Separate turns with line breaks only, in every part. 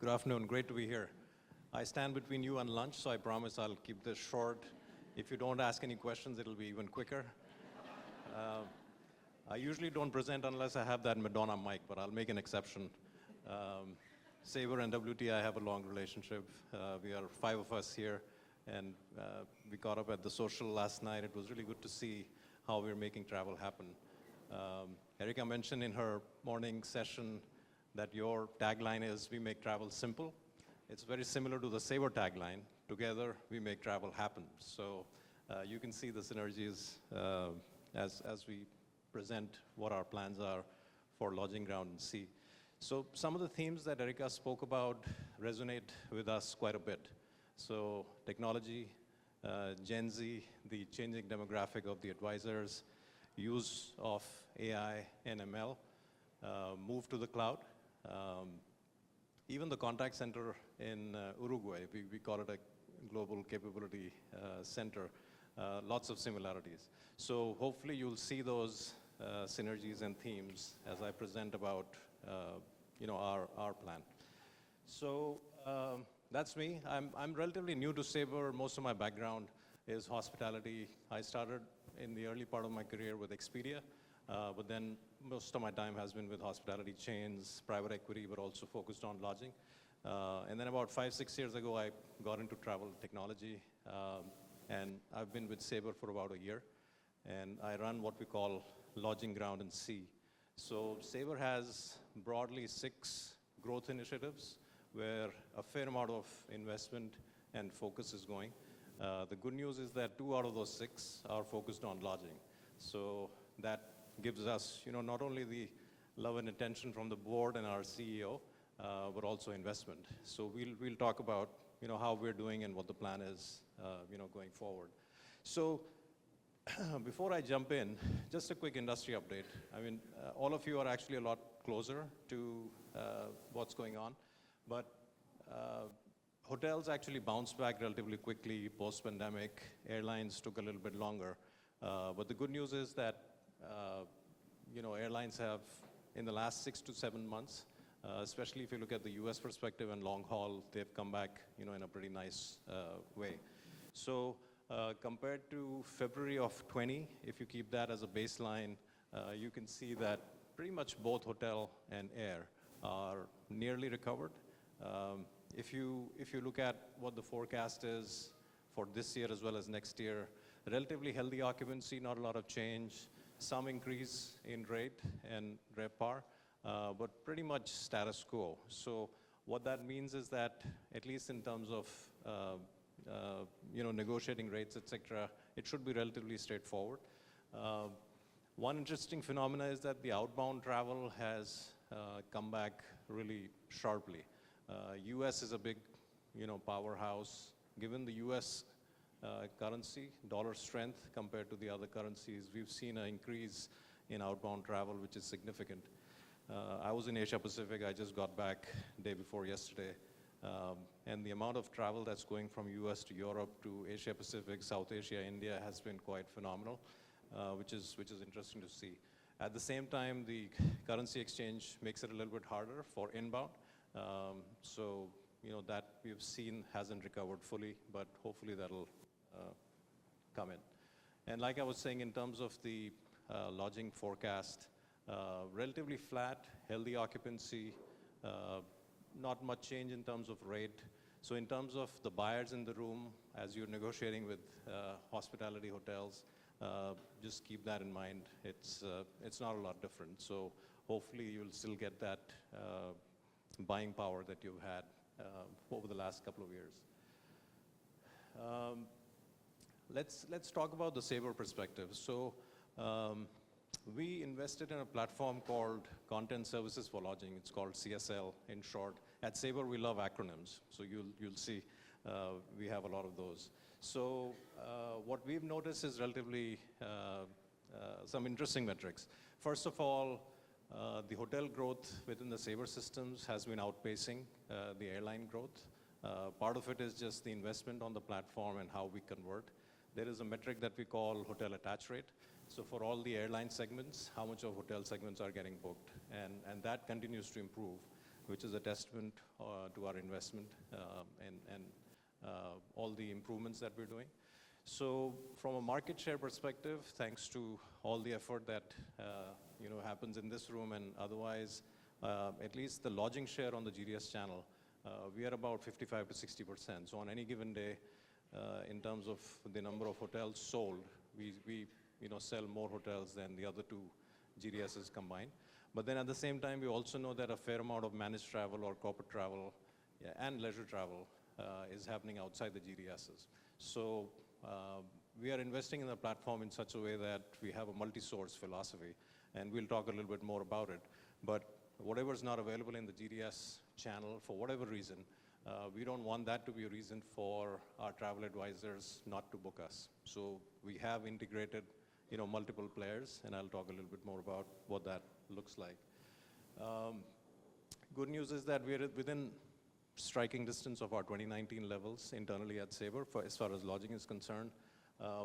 Good afternoon. Great to be here. I stand between you and lunch, so I promise I'll keep this short. If you don't ask any questions, it'll be even quicker. I usually don't present unless I have that Madonna mic, but I'll make an exception. Sabre and WTI have a long relationship. We are 5 of us here, and we caught up at the social last night. It was really good to see how we're making travel happen. Erica mentioned in her morning session that your tagline is, we make travel simple. It's very similar to the Sabre tagline, together we make travel happen. So you can see the synergies as we present what our plans are for lodging, ground, and sea. So some of the themes that Erica spoke about resonate with us quite a bit. So technology, Gen Z, the changing demographic of the advisors, use of AI and ML, move to the cloud. Even the contact center in Uruguay, we call it a global capability center, lots of similarities. So hopefully you'll see those synergies and themes as I present about our plan. So that's me. I'm relatively new to Sabre. Most of my background is hospitality. I started in the early part of my career with Expedia, but then most of my time has been with hospitality chains, private equity, but also focused on lodging. And then about 5-6 years ago, I got into travel technology, and I've been with Sabre for about a year. And I run what we call lodging, ground, and sea. So Sabre has broadly 6 growth initiatives where a fair amount of investment and focus is going. The good news is that 2 out of those 6 are focused on lodging. So that gives us, not only the love and attention from the board and our CEO, but also investment. So we'll talk about, how we're doing and what the plan is, going forward. So before I jump in, just a quick industry update. I mean, all of you are actually a lot closer to what's going on, but hotels actually bounced back relatively quickly post-pandemic. Airlines took a little bit longer. But the good news is that airlines have, in the last 6 to 7 months, especially if you look at the US perspective and long haul, they've come back in a pretty nice way. So compared to February of 20, if you keep that as a baseline, you can see that pretty much both hotel and air are nearly recovered. If you look at what the forecast is for this year as well as next year, relatively healthy occupancy, not a lot of change, some increase in rate and RevPAR, but pretty much status quo. So what that means is that, at least in terms of negotiating rates, et cetera, it should be relatively straightforward. One interesting phenomena is that the outbound travel has come back really sharply. US is a big, powerhouse. Given the US currency, dollar strength compared to the other currencies, we've seen an increase in outbound travel, which is significant. I was in Asia Pacific. I just got back day before yesterday. And the amount of travel that's going from US to Europe to Asia Pacific, South Asia, India has been quite phenomenal, which is interesting to see. At the same time, the currency exchange makes it a little bit harder for inbound. So, that we've seen hasn't recovered fully, but hopefully that'll come in. And like I was saying, in terms of the lodging forecast, relatively flat, healthy occupancy, not much change in terms of rate. So in terms of the buyers in the room, as you're negotiating with hospitality hotels, just keep that in mind. It's not a lot different. So hopefully you'll still get that buying power that you've had over the last couple of years. Let's talk about the Sabre perspective. So we invested in a platform called Content Services for Lodging. It's called CSL in short. At Sabre, we love acronyms. So you'll see we have a lot of those. So what we've noticed is relatively some interesting metrics. First of all, the hotel growth within the Sabre systems has been outpacing the airline growth. Part of it is just the investment on the platform and how we convert. There is a metric that we call hotel attach rate. So for all the airline segments, how much of hotel segments are getting booked? And that continues to improve. which is a testament to our investment and all the improvements that we're doing. So from a market share perspective, thanks to all the effort that happens in this room and otherwise, at least the lodging share on the GDS channel, we are about 55 to 60%. So on any given day, in terms of the number of hotels sold, we sell more hotels than the other two GDSs combined. But then at the same time, we also know that a fair amount of managed travel or corporate travel and leisure travel is happening outside the GDSs. So we are investing in the platform in such a way that we have a multi-source philosophy, and we'll talk a little bit more about it. But whatever is not available in the GDS channel, for whatever reason, we don't want that to be a reason for our travel advisors not to book us. So we have integrated multiple players, and I'll talk a little bit more about what that looks like. Good news is that we're within striking distance of our 2019 levels internally at Sabre as far as lodging is concerned.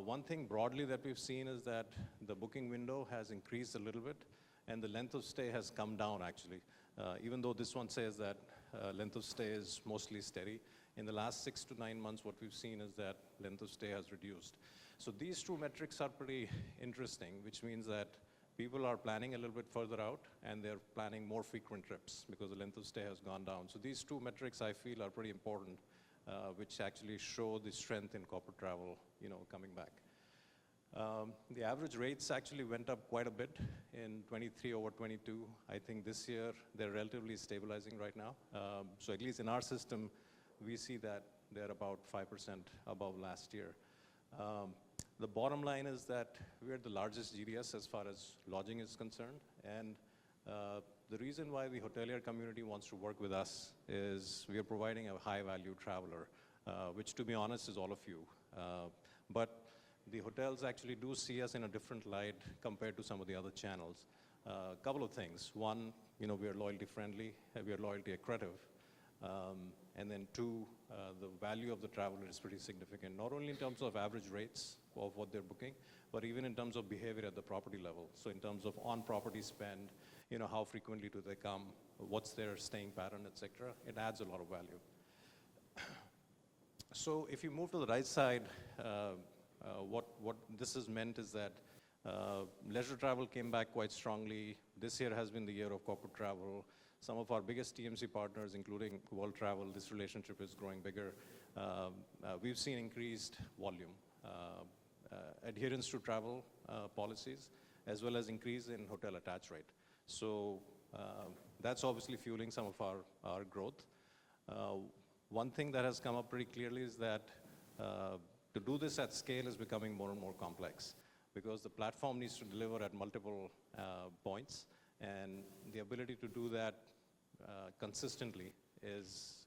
One thing broadly that we've seen is that the booking window has increased a little bit, and the length of stay has come down actually. Even though this one says that length of stay is mostly steady, in the last 6 to 9 months, what we've seen is that length of stay has reduced. So these two metrics are pretty interesting, which means that people are planning a little bit further out, and they're planning more frequent trips because the length of stay has gone down. So these two metrics, I feel, are pretty important, which actually show the strength in corporate travel, coming back. The average rates actually went up quite a bit in 23 over 22. I think this year they're relatively stabilizing right now. So at least in our system, we see that they're about 5% above last year. The bottom line is that we're the largest GDS as far as lodging is concerned, and the reason why the hotelier community wants to work with us is we are providing a high-value traveler, which, to be honest, is all of you. But the hotels actually do see us in a different light compared to some of the other channels. A couple of things. One, we are loyalty friendly, we are loyalty accretive. And then two, the value of the traveler is pretty significant, not only in terms of average rates of what they're booking, but even in terms of behavior at the property level. So in terms of on-property spend, how frequently do they come, what's their staying pattern, et cetera, it adds a lot of value. So if you move to the right side, what this has meant is that leisure travel came back quite strongly. This year has been the year of corporate travel. Some of our biggest TMC partners, including World Travel, this relationship is growing bigger. We've seen increased volume, adherence to travel policies, as well as increase in hotel attach rate. So that's obviously fueling some of our growth. One thing that has come up pretty clearly is that to do this at scale is becoming more and more complex because the platform needs to deliver at multiple points, and the ability to do that consistently is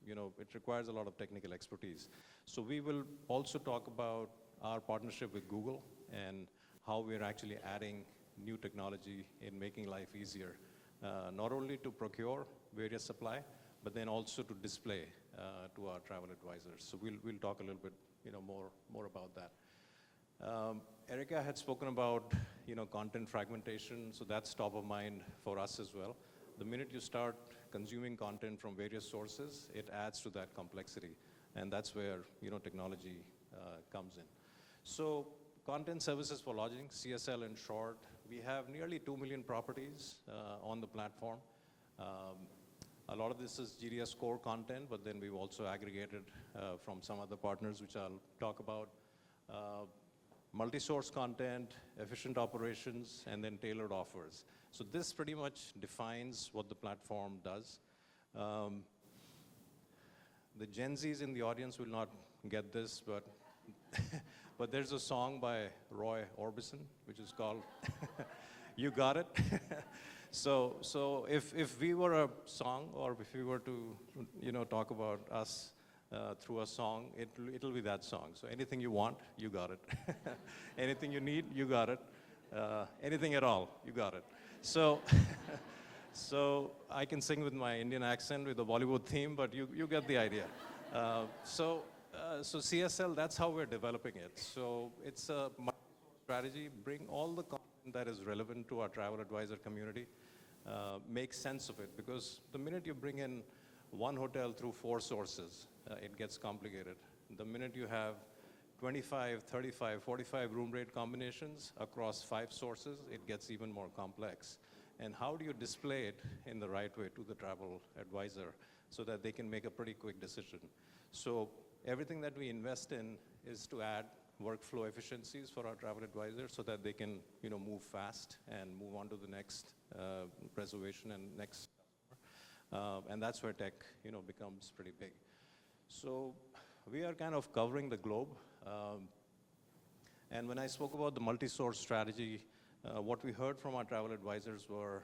it requires a lot of technical expertise. So we will also talk about our partnership with Google and how we're actually adding new technology in making life easier, not only to procure various supply, but then also to display to our travel advisors. So we'll talk a little bit more about that. Erica had spoken about content fragmentation, so that's top of mind for us as well. The minute you start consuming content from various sources, it adds to that complexity, and that's where technology comes in. So content services for lodging, CSL in short, we have nearly 2 million properties on the platform. A lot of this is GDS core content, but then we've also aggregated from some other partners, which I'll talk about. Multi-source content, efficient operations, and then tailored offers. So this pretty much defines what the platform does. The Gen Zs in the audience will not get this, but but there's a song by Roy Orbison, which is called You Got It. So if we were a song, or if we were to talk about us through a song, it'll be that song. So anything you want, you got it. Anything you need, you got it. Anything at all, you got it. So so I can sing with my Indian accent with the Bollywood theme, but you get the idea. So CSL, that's how we're developing it. So it's a strategy, bring all the content that is relevant to our travel advisor community. make sense of it, because the minute you bring in one hotel through 4 sources, it gets complicated. The minute you have 25, 35, 45 room rate combinations across 5 sources, it gets even more complex. And how do you display it in the right way to the travel advisor so that they can make a pretty quick decision? So everything that we invest in is to add workflow efficiencies for our travel advisors so that they can move fast and move on to the next reservation and next customer. And that's where tech becomes pretty big. So we are kind of covering the globe. And when I spoke about the multi-source strategy, what we heard from our travel advisors were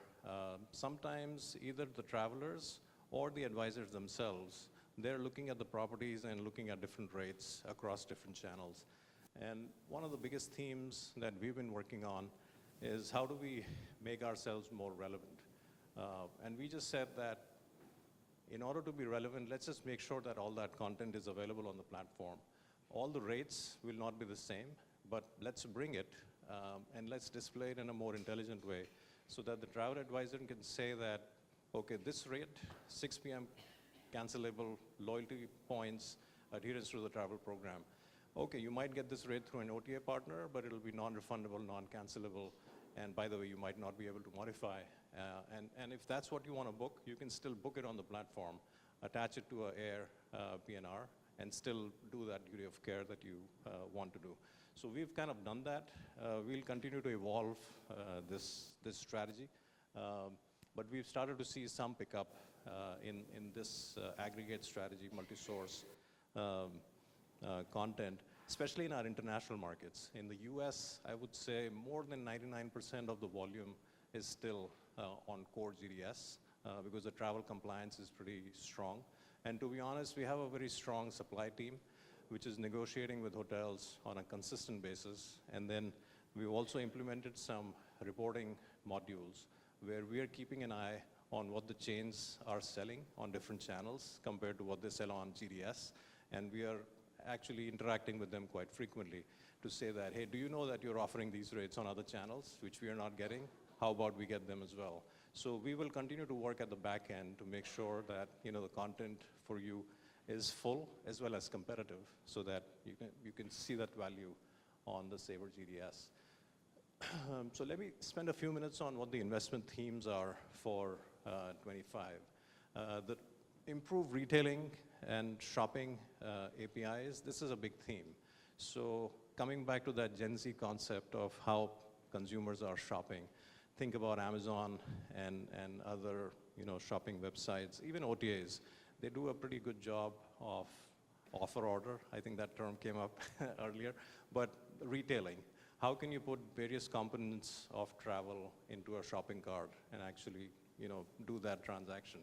sometimes either the travelers or the advisors themselves, they're looking at the properties and looking at different rates across different channels. And one of the biggest themes that we've been working on is how do we make ourselves more relevant? And we just said that in order to be relevant, let's just make sure that all that content is available on the platform. All the rates will not be the same, but let's bring it and let's display it in a more intelligent way so that the travel advisor can say that, okay, this rate, 6 p.m. cancelable, loyalty points, adherence to the travel program. Okay, you might get this rate through an OTA partner, but it'll be non-refundable, non-cancelable, and by the way, you might not be able to modify. And if that's what you want to book, you can still book it on the platform, attach it to an air PNR, and still do that duty of care that you want to do. So we've kind of done that. We'll continue to evolve this strategy, but we've started to see some pickup in this aggregate strategy, multi-source content, especially in our international markets. In the US, I would say more than 99% of the volume is still on core GDS because the travel compliance is pretty strong. And to be honest, we have a very strong supply team, which is negotiating with hotels on a consistent basis. And then we've also implemented some reporting modules where we are keeping an eye on what the chains are selling on different channels compared to what they sell on GDS. And we are actually interacting with them quite frequently to say that, hey, do you know that you're offering these rates on other channels, which we are not getting? How about we get them as well? So we will continue to work at the back end to make sure that the content for you is full as well as competitive so that you can see that value on the Sabre GDS. So let me spend a few minutes on what the investment themes are for 25. The improved retailing and shopping APIs, this is a big theme. So coming back to that Gen Z concept of how consumers are shopping, think about Amazon and other shopping websites, even OTAs. They do a pretty good job of offer order. I think that term came up earlier. But retailing, how can you put various components of travel into a shopping cart and actually do that transaction?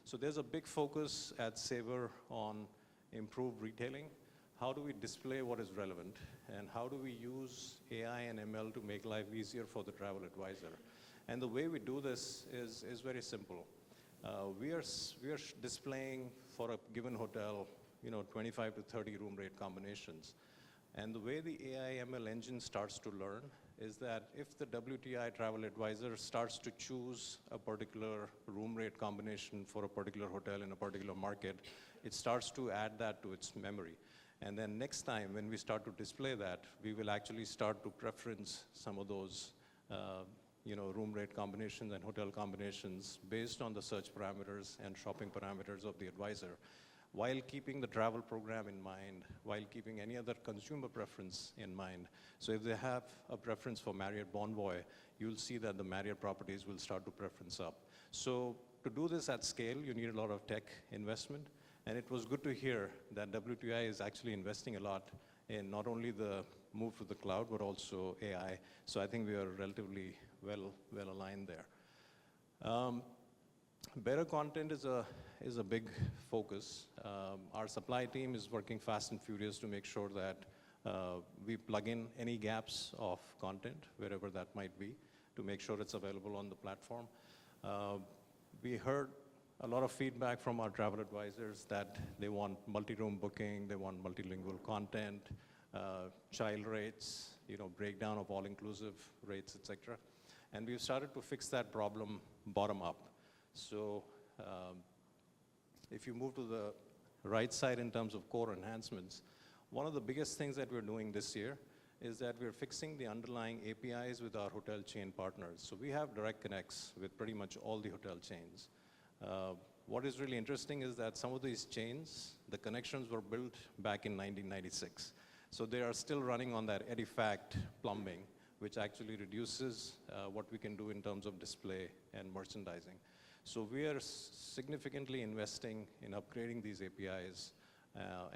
So there's a big focus at Sabre on improved retailing. How do we display what is relevant? And how do we use AI and ML to make life easier for the travel advisor? And the way we do this is very simple. We are displaying for a given hotel 25 to 30 room rate combinations. And the way the AI ML engine starts to learn is that if the WTI travel advisor starts to choose a particular room rate combination for a particular hotel in a particular market, it starts to add that to its memory. And then next time when we start to display that, we will actually start to preference some of those room rate combinations and hotel combinations based on the search parameters and shopping parameters of the advisor, while keeping the travel program in mind, while keeping any other consumer preference in mind. So if they have a preference for Marriott Bonvoy, you'll see that the Marriott properties will start to preference up. So to do this at scale, you need a lot of tech investment. And it was good to hear that WTI is actually investing a lot in not only the move to the cloud, but also AI. So I think we are relatively well aligned there. Better content is a big focus. Our supply team is working fast and furious to make sure that we plug in any gaps of content, wherever that might be, to make sure it's available on the platform. We heard a lot of feedback from our travel advisors that they want multi-room booking, they want multilingual content, child rates, breakdown of all-inclusive rates, et cetera. And we've started to fix that problem bottom up. So if you move to the right side in terms of core enhancements, one of the biggest things that we're doing this year is that we're fixing the underlying APIs with our hotel chain partners. So we have direct connects with pretty much all the hotel chains. What is really interesting is that some of these chains, the connections were built back in 1996. So they are still running on that Edifact plumbing, which actually reduces what we can do in terms of display and merchandising. So we are significantly investing in upgrading these APIs.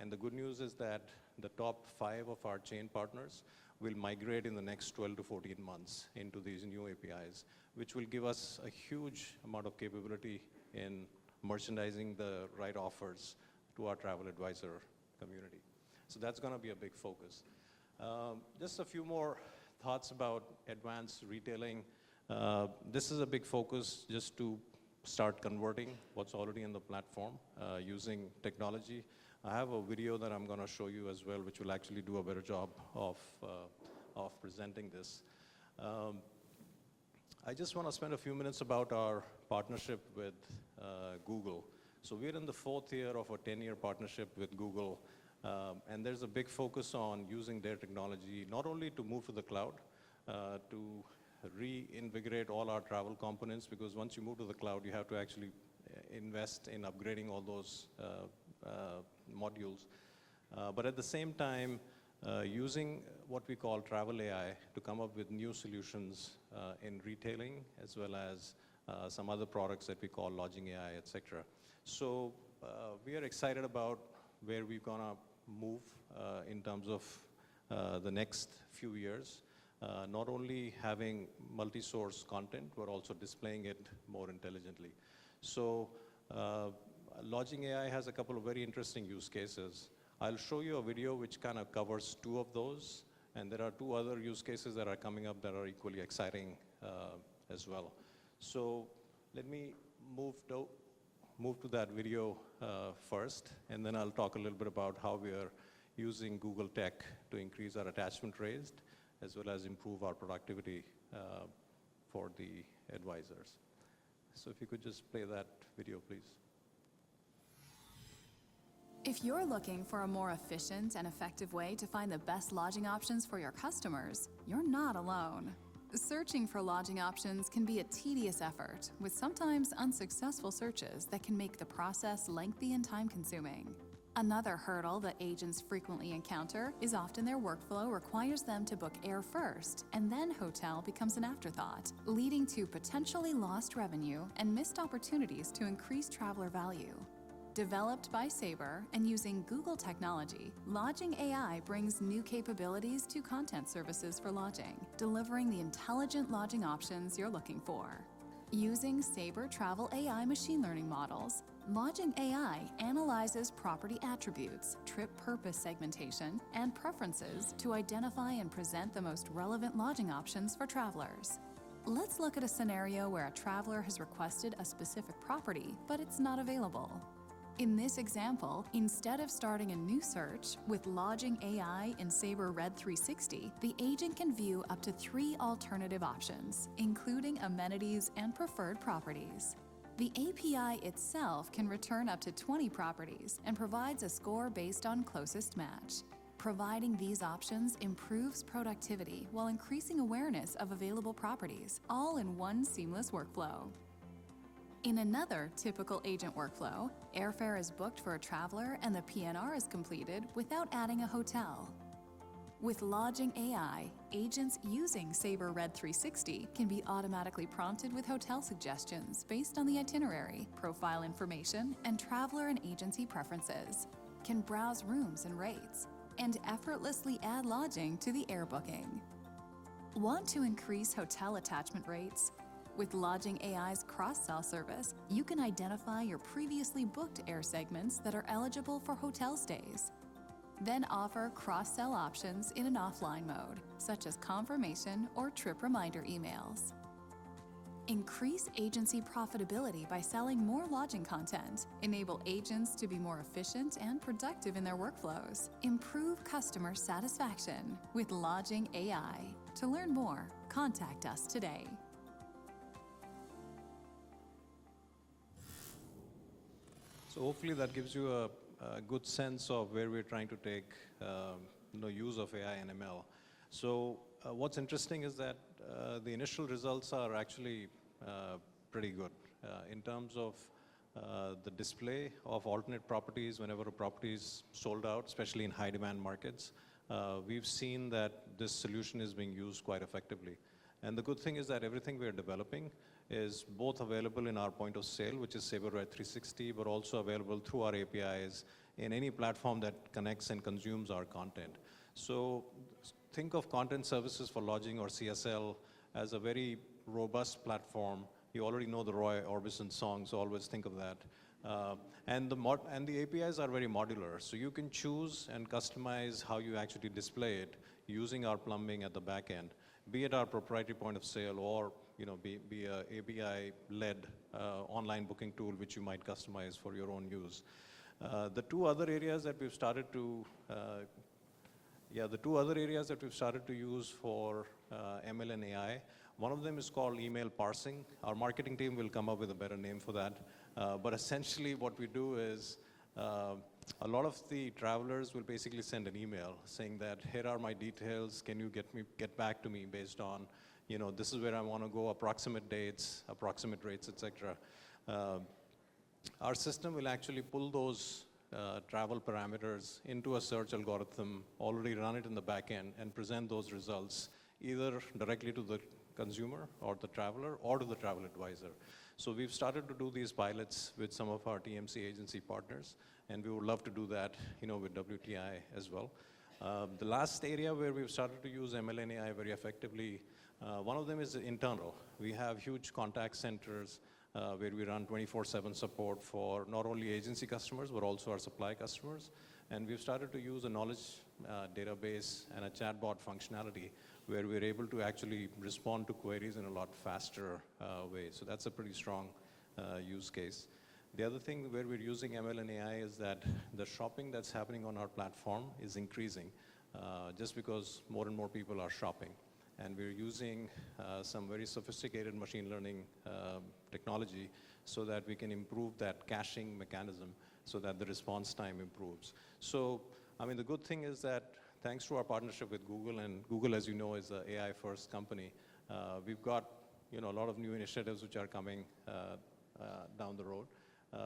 And the good news is that the top 5 of our chain partners will migrate in the next 12 to 14 months into these new APIs, which will give us a huge amount of capability in merchandising the right offers to our travel advisor community. So that's going to be a big focus. Just a few more thoughts about advanced retailing. This is a big focus just to start converting what's already in the platform using technology. I have a video that I'm going to show you as well, which will actually do a better job of presenting this. I just want to spend a few minutes about our partnership with Google. So we're in the 4th year of a 10-year partnership with Google, and there's a big focus on using their technology, not only to move to the cloud, to reinvigorate all our travel components, because once you move to the cloud, you have to actually invest in upgrading all those modules. But at the same time, using what we call travel AI to come up with new solutions in retailing, as well as some other products that we call lodging AI, et cetera. So we are excited about where we're going to move in terms of the next few years. Not only having multi-source content, we're also displaying it more intelligently. So lodging AI has a couple of very interesting use cases. I'll show you a video which kind of covers 2 of those, and there are 2 other use cases that are coming up that are equally exciting as well. So let me move to that video first, and then I'll talk a little bit about how we are using Google Tech to increase our attachment rates, as well as improve our productivity for the advisors. So if you could just play that video, please.
If you're looking for a more efficient and effective way to find the best lodging options for your customers, you're not alone. Searching for lodging options can be a tedious effort, with sometimes unsuccessful searches that can make the process lengthy and time-consuming. Another hurdle that agents frequently encounter is often their workflow requires them to book air first, and then hotel becomes an afterthought, leading to potentially lost revenue and missed opportunities to increase traveler value. Developed by Sabre and using Google technology, Lodging AI brings new capabilities to content services for lodging, delivering the intelligent lodging options you're looking for. Using Sabre Travel AI machine learning models, Lodging AI analyzes property attributes, trip purpose segmentation, and preferences to identify and present the most relevant lodging options for travelers. Let's look at a scenario where a traveler has requested a specific property, but it's not available. In this example, instead of starting a new search with Lodging AI in Sabre Red 360, the agent can view up to 3 alternative options, including amenities and preferred properties. The API itself can return up to 20 properties and provides a score based on closest match. Providing these options improves productivity while increasing awareness of available properties, all in one seamless workflow. In another typical agent workflow, airfare is booked for a traveler and the PNR is completed without adding a hotel. With Lodging AI, agents using Sabre Red 360 can be automatically prompted with hotel suggestions based on the itinerary, profile information, and traveler and agency preferences, can browse rooms and rates, and effortlessly add lodging to the air booking. Want to increase hotel attachment rates? With Lodging AI's cross-sell service, you can identify your previously booked air segments that are eligible for hotel stays. Then offer cross-sell options in an offline mode, such as confirmation or trip reminder emails. Increase agency profitability by selling more lodging content. Enable agents to be more efficient and productive in their workflows. Improve customer satisfaction with Lodging AI. To learn more, contact us today.
So hopefully that gives you a good sense of where we're trying to take use of AI and ML. So what's interesting is that the initial results are actually pretty good in terms of the display of alternate properties whenever a property is sold out, especially in high demand markets. We've seen that this solution is being used quite effectively. And the good thing is that everything we're developing is both available in our point of sale, which is Sabre 360, but also available through our APIs in any platform that connects and consumes our content. So think of content services for lodging or CSL as a very robust platform. You already know the Roy Orbison song, so always think of that. And the APIs are very modular, so you can choose and customize how you actually display it using our plumbing at the back end, be it our proprietary point of sale or be a API-led online booking tool which you might customize for your own use. The two other areas that we've started to use for ML and AI, one of them is called email parsing. Our marketing team will come up with a better name for that. But essentially what we do is a lot of the travelers will basically send an email saying that, here are my details, can you get back to me based on, this is where I want to go, approximate dates, approximate rates, etc. Our system will actually pull those travel parameters into a search algorithm, already run it in the back end, and present those results either directly to the consumer or the traveler or to the travel advisor. So we've started to do these pilots with some of our TMC agency partners, and we would love to do that with WTI as well. The last area where we've started to use ML and AI very effectively, one of them is internal. We have huge contact centers where we run 24/7 support for not only agency customers, but also our supply customers. And we've started to use a knowledge database and a chatbot functionality where we're able to actually respond to queries in a lot faster way. So that's a pretty strong use case. The other thing where we're using ML and AI is that the shopping that's happening on our platform is increasing just because more and more people are shopping. And we're using some very sophisticated machine learning technology so that we can improve that caching mechanism so that the response time improves. So, the good thing is that thanks to our partnership with Google, and Google, as you know, is an AI-first company, we've got a lot of new initiatives which are coming down the road,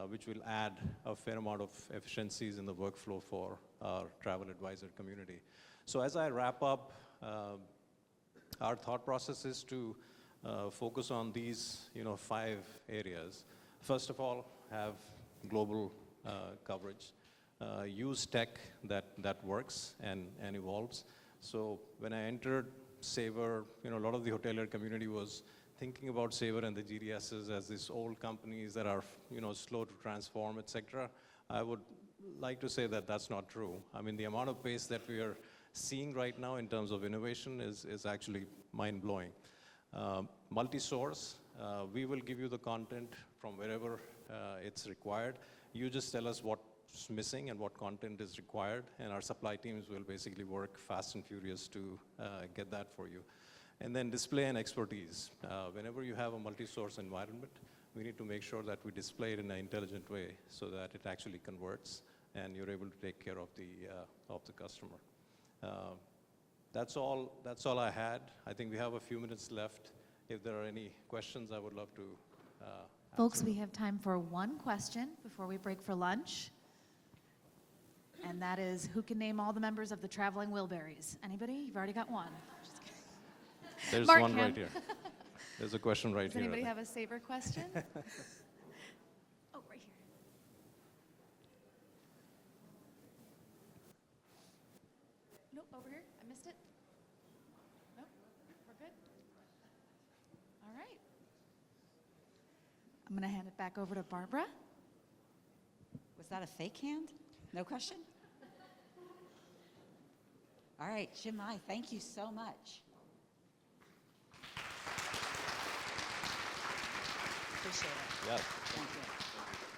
which will add a fair amount of efficiencies in the workflow for our travel advisor community. So as I wrap up, our thought process is to focus on these 5 areas. First of all, have global coverage. Use tech that works and evolves. So when I entered Sabre, a lot of the hotelier community was thinking about Sabre and the GDSs as these old companies that are slow to transform, etc. I would like to say that that's not true. The amount of pace that we are seeing right now in terms of innovation is actually mind-blowing. Multi-source, we will give you the content from wherever it's required. You just tell us what's missing and what content is required, and our supply teams will basically work fast and furious to get that for you. And then display and expertise. Whenever you have a multi-source environment, we need to make sure that we display it in an intelligent way so that it actually converts and you're able to take care of the customer. That's all I had. I think we have a few minutes left. If there are any questions, I would love to
Folks, we have time for one question before we break for lunch. And that is, who can name all the members of the Traveling Wilburys? Anybody? You've already got one. Just kidding.
There's
Mark
one
can.
right here. There's a question right
Does
here.
anybody have a Sabre question? Oh, right here. Nope, over here. I missed it. Nope, we're good. All right. I'm going to hand it back over to Barbara.
Was that a fake hand? No question? All right, Chinmai, thank you so much. Appreciate it.
Yeah.
Thank you.